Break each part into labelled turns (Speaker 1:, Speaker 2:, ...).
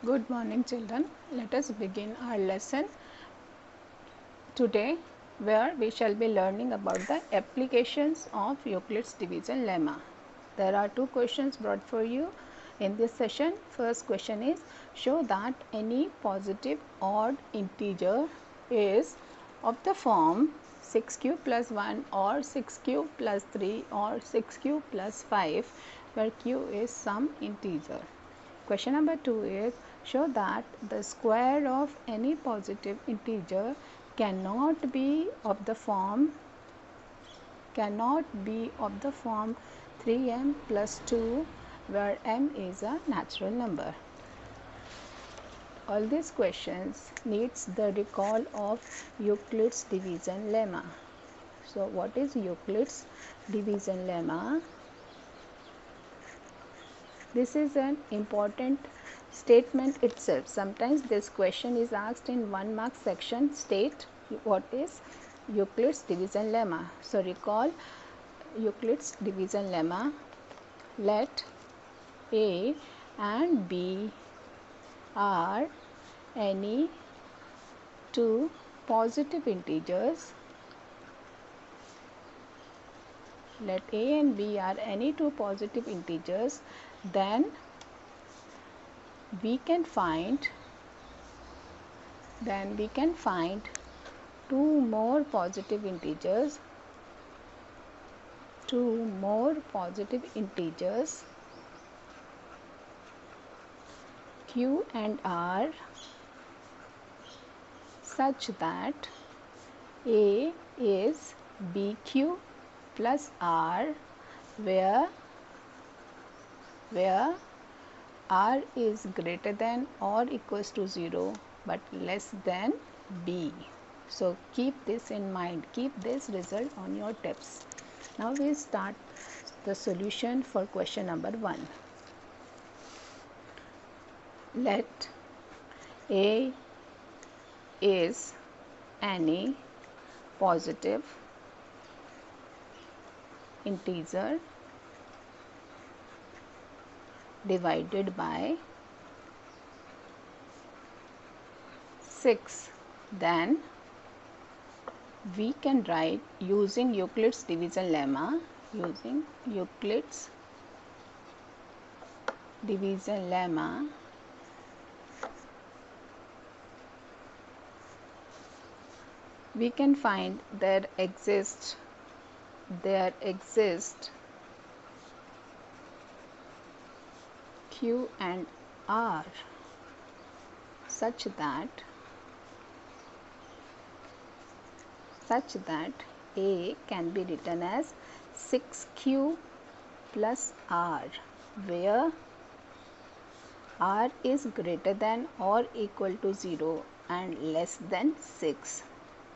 Speaker 1: Good morning, children. Let us begin our lesson today, where we shall be learning about the applications of Euclid's division lemma. There are two questions brought for you in this session. First question is, show that any positive odd integer is of the form 6 cube plus 1 or 6 cube plus 3 or 6 cube plus 5, where q is some integer. Question number 2 is, show that the square of any positive integer cannot be of the form 3m plus 2, where m is a natural number. All these questions needs the recall of Euclid's division lemma. So what is Euclid's division lemma? This is an important statement itself. Sometimes this question is asked in 1 mark section. State what is Euclid's division lemma. So recall Euclid's division lemma. Let a and b are any two positive integers. Let a and b are any two positive integers, then we can find two more positive integers q and r, such that a is bq plus r, where r is greater than or equals to 0 but less than b. So keep this in mind, keep this result on your tips. Now we start the solution for question number 1. Let a is any positive integer divided by 6, then we can write using Euclid's division lemma. We can find there exist q and r such that a can be written as 6q plus r, where r is greater than or equal to 0 and less than 6.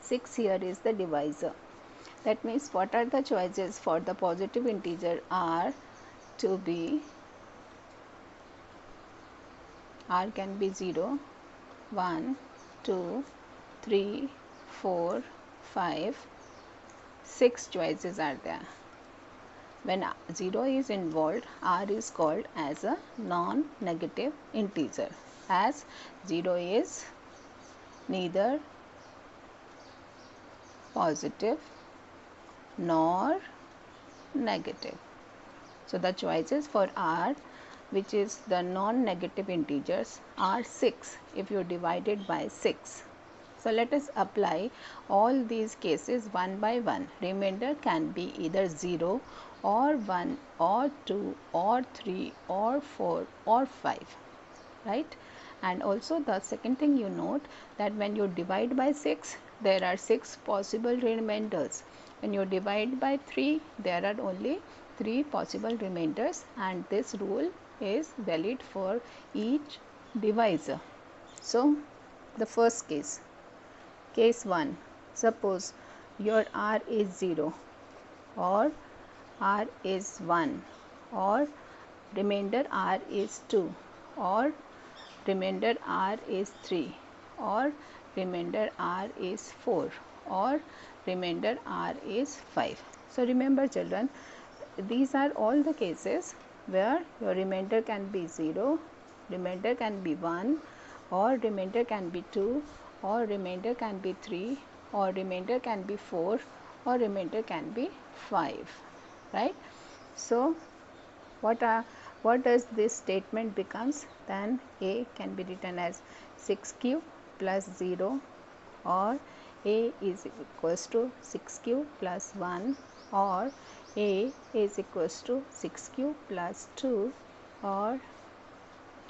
Speaker 1: 6 here is the divisor. That means what are the choices for the positive integer r to be? R can be 0, 1, 2, 3, 4, 5, 6 choices are there. When 0 is involved, r is called as a non-negative integer, as 0 is neither positive nor negative. So the choices for r, which is the non-negative integers, are 6 if you divide it by 6. So let us apply all these cases one by one. Remainder can be either 0 or 1 or 2 or 3 or 4 or 5, right? And also the second thing you note, that when you divide by 6, there are 6 possible remainders. When you divide by 3, there are only 3 possible remainders, and this rule is valid for each divisor. So the first case 1, suppose your r is 0 or r is 1 or remainder r is 2 or remainder r is 3 or remainder r is 4 or remainder r is 5. So remember children, these are all the cases where your remainder can be 0, remainder can be 1, or remainder can be 2, or remainder can be 3, or remainder can be 4, or remainder can be 5, right? So what does this statement becomes? Then A can be written as 6 cube plus 0, or A is equals to 6 cube plus 1, or A is equals to 6 cube plus 2, or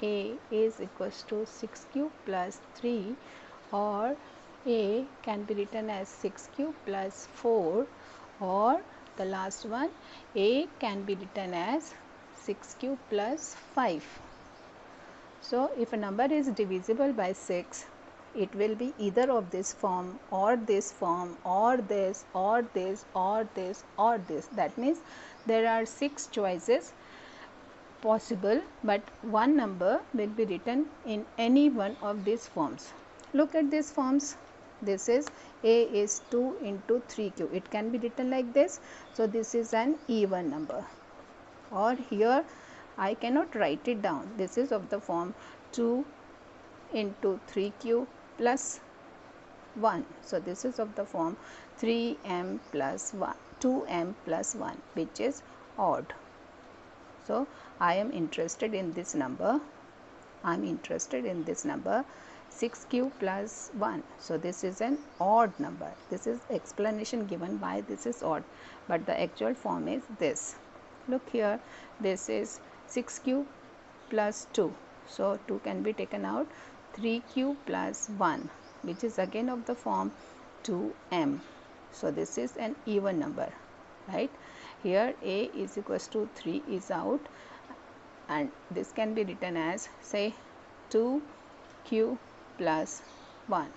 Speaker 1: A is equals to 6 cube plus 3, or A can be written as 6 cube plus 4, or the last one, A can be written as 6 cube plus 5. So if a number is divisible by 6, it will be either of this form, or this form, or this, or this, or this, or this. That means there are 6 choices possible, but one number will be written in any one of these forms. Look at these forms. This is A is 2 into 3q. It can be written like this. So this is an even number. Or here I cannot write it down. This is of the form 2 into 3q plus 1. So this is of the form 3m plus 1, 2m plus 1, which is odd. So I am interested in this number. I am interested in this number 6q plus 1. So this is an odd number. This is explanation given why this is odd, but the actual form is this. Look here, this is 6q plus 2. So 2 can be taken out. 3q plus 1, which is again of the form 2m. So this is an even number, right? Here A is equals to 3 is out, and this can be written as, say, 2q plus 1.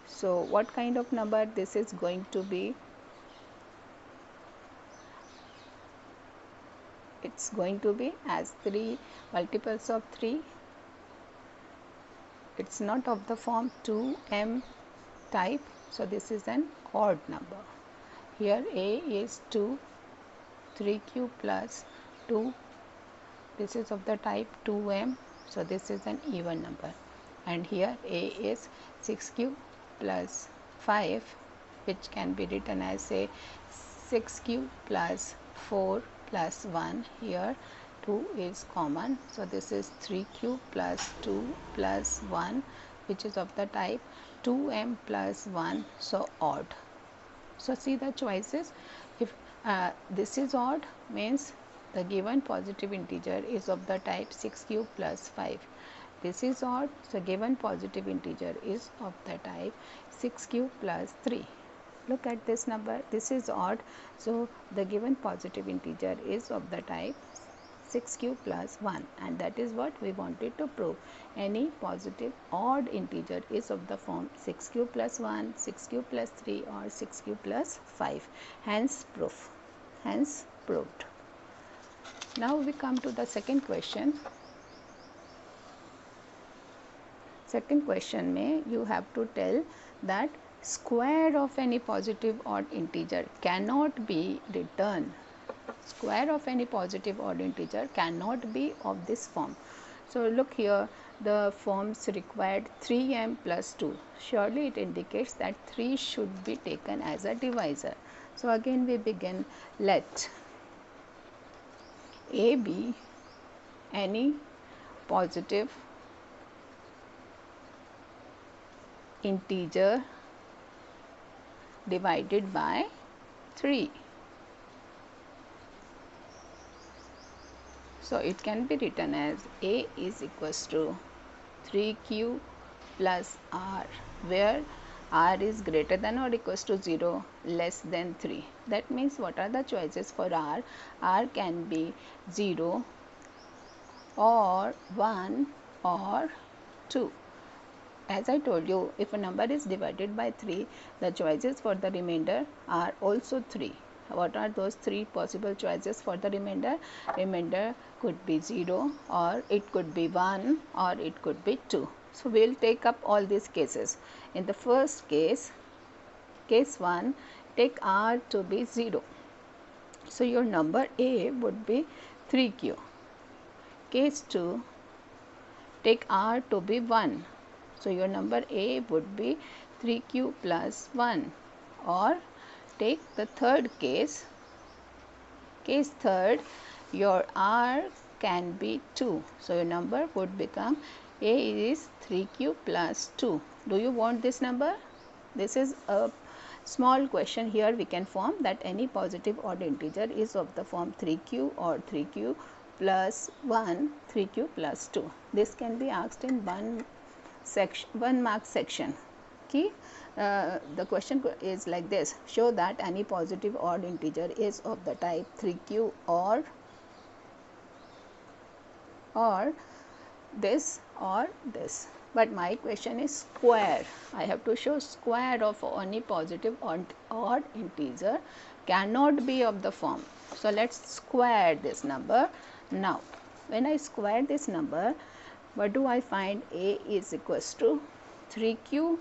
Speaker 1: So what kind of number this is going to be? It's going to be as 3 multiples of 3. It's not of the form 2m type, so this is an odd number. Here A is 2, 3q plus 2, this is of the type 2m, so this is an even number. And here A is 6q plus 5, which can be written as, say, 6q plus 4 plus 1. Here 2 is common, so this is 3q plus 2 plus 1, which is of the type 2m plus 1, so odd. So see the choices. If this is odd, means the given positive integer is of the type 6q plus 5. This is odd, so given positive integer is of the type 6q plus 3. Look at this number. This is odd, so the given positive integer is of the type 6q plus 1, and that is what we wanted to prove. Any positive odd integer is of the form 6q plus 1, 6q plus 3, or 6q plus 5. Hence proof. Hence proved. Now we come to the second question. Second question में you have to tell that square of any positive odd integer cannot be written. Square of any positive odd integer cannot be of this form. So look here, the forms required 3m plus 2. Surely it indicates that 3 should be taken as a divisor. So again we begin. Let A be any positive integer divided by 3. So it can be written as A is equals to 3q plus r, where r is greater than or equals to 0, less than 3. That means what are the choices for r? R can be 0 or 1 or 2. As I told you, if a number is divided by 3, the choices for the remainder are also 3. What are those 3 possible choices for the remainder? Remainder could be 0, or it could be 1, or it could be 2. So we will take up all these cases. In the first case, case 1, take r to be 0. So your number A would be 3q. Case 2, take r to be 1. So your number A would be 3q plus 1. Or take the third case. Case third, your r can be 2. So your number would become A is 3q plus 2. Do you want this number? This is a small question. Here we can form that any positive odd integer is of the form 3q or 3q plus 1, 3q plus 2. This can be asked in one mark section. Okay? The question is like this: show that any positive odd integer is of the type 3q or this or this. But my question is square. I have to show square of any positive odd integer cannot be of the form. So let's square this number. Now when I square this number, what do I find? A is equals to 3q.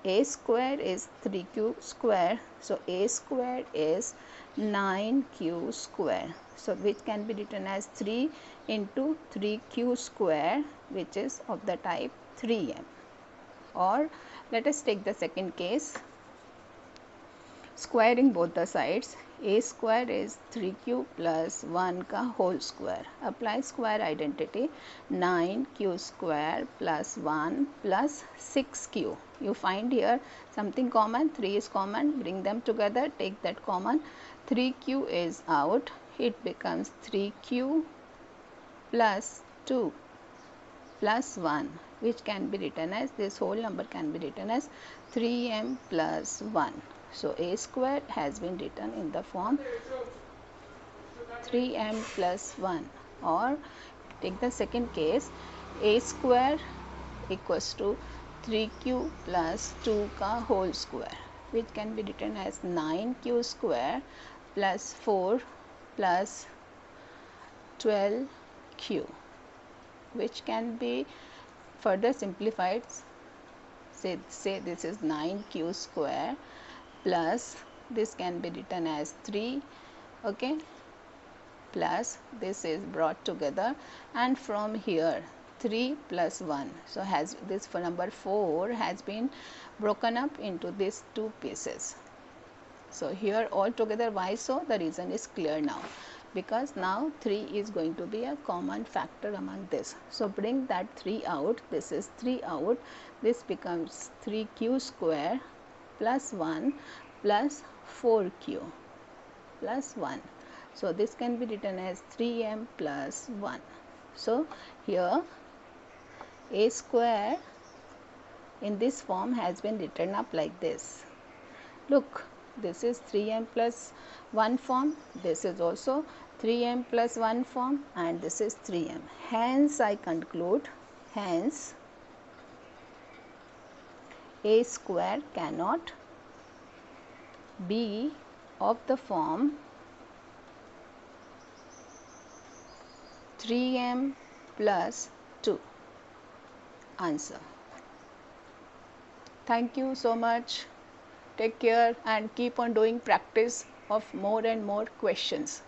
Speaker 1: A square is 3q square. So a square is 9q square. So which can be written as 3 into 3q square, which is of the type 3m. Or let us take the second case. Squaring both the sides, a square is 3q plus 1 ka whole square. Apply square identity, 9q square plus 1 plus 6q. You find here something common, 3 is common, bring them together, take that common, 3q is out, it becomes 3q plus 2 plus 1, which can be written as, this whole number can be written as 3m plus 1. So a square has been written in the form 3m plus 1. Or take the second case, a square equals to 3q plus 2 ka whole square, which can be written as 9q square plus 4 plus 12q, which can be further simplified. Say this is 9q square plus this can be written as 3, okay, plus this is brought together, and from here 3 plus 1. So has this for number 4 has been broken up into these two pieces. So here all together, why so? The reason is clear now, because now 3 is going to be a common factor among this. So bring that 3 out, this is 3 out, this becomes 3q square plus 1 plus 4q plus 1. So this can be written as 3m plus 1. So here a square in this form has been written up like this. Look, this is 3m plus 1 form, this is also 3m plus 1 form, and this is 3m. Hence I conclude, hence a square cannot be of the form 3m plus 2. Answer. Thank you so much. Take care and keep on doing practice of more and more questions.